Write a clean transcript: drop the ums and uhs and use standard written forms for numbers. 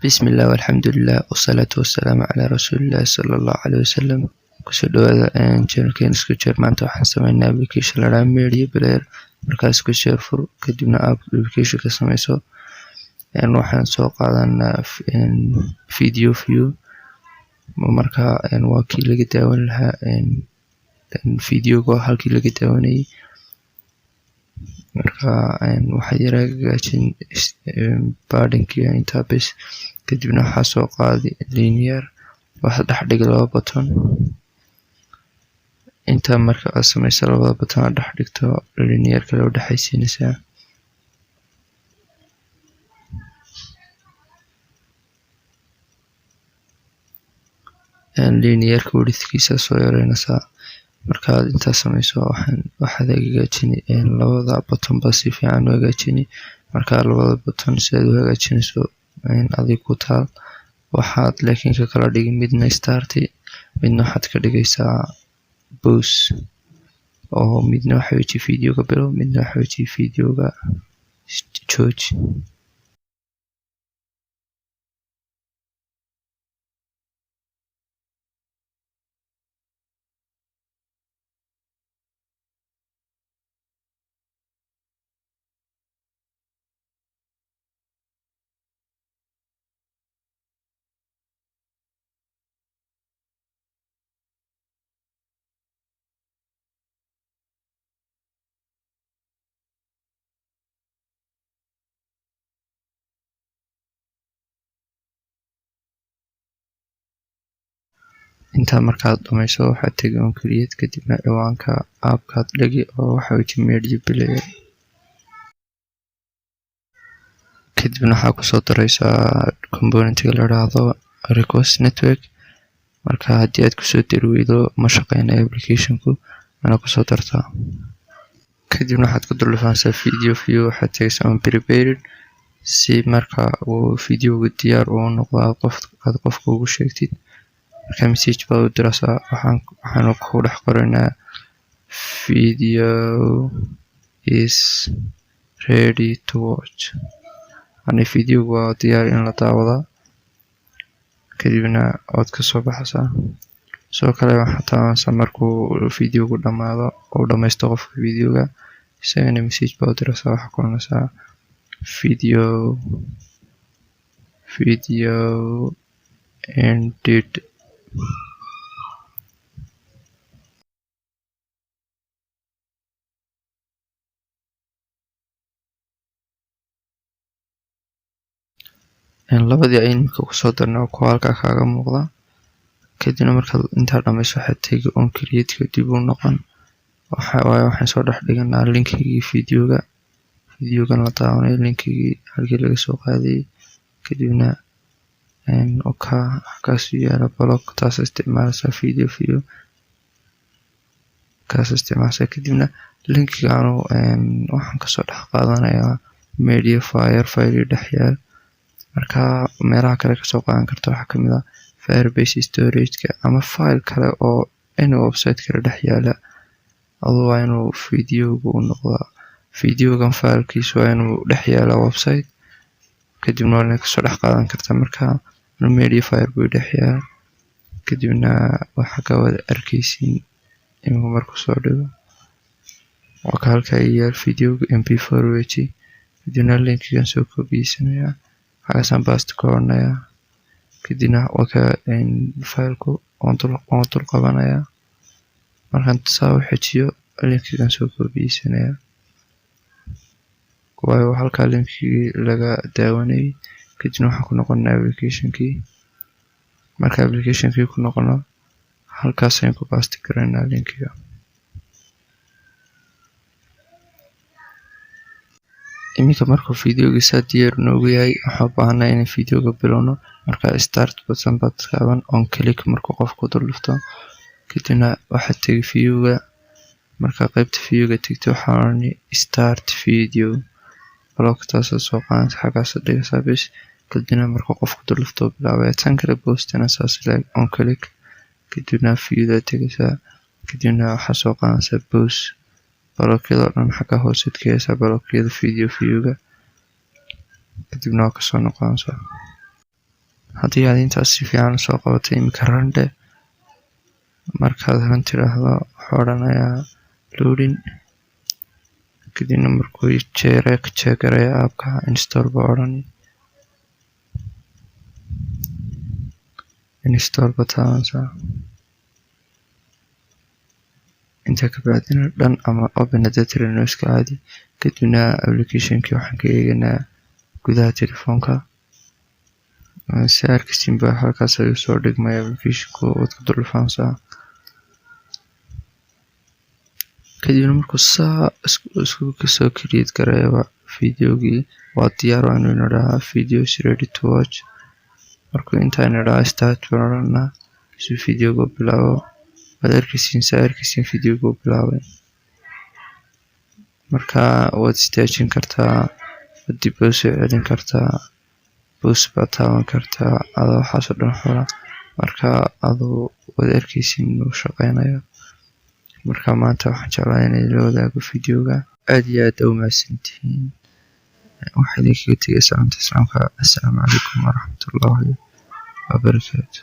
بسم الله والحمد لله والصلاة والسلام على رسول الله صلى الله عليه وسلم. kusoo dhawaada channelkeena isku jeer maanta waxaan sameynaa application la yiraahdo Media Player. markaas ku share fur kadibna application ka sameyso waxaan soo qaadanaa video view marka waa kii laga daawan lahaa videoga halkii laga daawanayay marka waxaa yaraagajin paddingkiga inta bes kadibna waxaa soo qaadi linear waxa dhex dhig laba button inta marka aad sameyso labada button dhex dhigto linear kale u dhaxaysiinaysa linear ka widthkiisa soo yareynaysa marka aad inta sameyso waxaad hagaajin labada button ba si fiican u hagaajin marka labada button si aad u hagaajinayso adiga ku taal waxaad laakiin ka kala dhigin midna start midna waxaad ka dhigaysaa pause oo midna waxa weeye videoga bilow midna waxa weeye videoga jooji inta markaad dhamayso waxaad tagi on create kadibna ciwaanka app-kaad dhigi oo waxa weeye Media Player kadibna waxaa kusoo daraysaa component-ga la yiraahdo request network marka haddii aad kusoo dari weydo ma shaqeynayo application-ku ana kusoo dartaa kadibna waxaad ku dulfaansaa video view waxaad tagaysaa on prepared si marka uu videoga diyaar u noqdo qofka ugu sheegtid marka message baa u diraysaa waxaan ku dhex qoranaa video is ready to watch ani videoga waa diyaar in la daawado kadibna ood ka soo baxaysaa soo kale waxaa taabanaysaa markuu videogu dhamaado oo dhameysto qofka videoga isagana message baa u diraysaa waxaa ku oranaysaa video ended labadii ay imika kusoo darnay oo halka kaaga muuqda kadibna marka inta dhamayso waxaad tagi on create kadib uu noqon waxaan soo dhex dhiganaa linkigii videogan la daawanayo linkigii halkii laga soo qaaday kadibna kaas yaala blog taas isticmaalaysaa video view kaas isticmaalaysaa kadibna linkigaanu waxaan kasoo dhex qaadanayaa media file dhex yaal marka meelaha kale kasoo qaadan karto waxaa kamid ah Firebase storage-ka ama file kale oo any website kale dhex yaala adoo waa inuu videoga u noqdaa videogan filekiisu waa inuu dhex yaala website kadibna waa kasoo dhex qaadan kartaa marka media file buu dhex yaala kadibna waxaa ka wada arkaysiin inuu markuu soo dhigo waa ka halka yaal videoga mp4 weji kadibna linkigan soo koobiyeysanaya waxaan bast koornaya kadibna waa ka fileku on dul qabanaya markaan saa u xajiyo linkigan soo koobiyeysanaya waayo halka linkigii laga daawanayay kadibna waxaan ku noqonaa application-kii marka application-kii ku noqono halkaas ayaan ku basti karaynaa linkiga iminka markuu videoga saa diyaar noogu yahay waxaan u baahanaa inaan videoga bilowno marka start button baad taaban on click markuu qofku dul dhufto kadibna waxaad tagi videoga marka qaybta videoga tagto waxaa orani start video blogtaas soo qaadanaysa xaggaas dhigaysaa bes kadibna markuu qofku dul dhufto bilaabaya tan kale boostana saas on click kadibna videoda tagaysaa kadibna waxaa soo qaadanaysaa pause blogyada oo dhan xagga hoose ka blogyada video viewga kadibna waa kasoo noqonaysaa haddii aad intaas si fiican usoo qabatay iminka randhe markaad ran tiraahdo wuxuu odhanayaa loading kadibna markuu jeegaraya aabka install baa odhani install ba taabansaa intaa kabacdina dhan ama open haddaad tirahdo iska caadi kadibna applicationkii waxaan ka eeganaa gudaha telefoonka si arkaysiin baa halkaas ayuu soo dhigmaya applicationku waad ku dul dhufanaysaa kadibna markuu saa isku kasoo create gareeba videogii waa diyaar waa inuu idhahaa video is ready to watch markuu intaan idhahaa start baan odhanaa si videoga u bilaabo waad arkaysiin videoga u bilaabay marka waad istaajin kartaa dib u soo celin kartaa bus baad taaban kartaa adoo waxaas oo dhan xora marka aduu waad arkaysiin inuu shaqeynayo marka maanta waxaan jeclahay inay la wadaago videoga aad iyo aad u mahadsantihiin waxaa idinkaga tegay salaanta islaamka assalaamu calaykum waraxmatullaahi wabarakaatu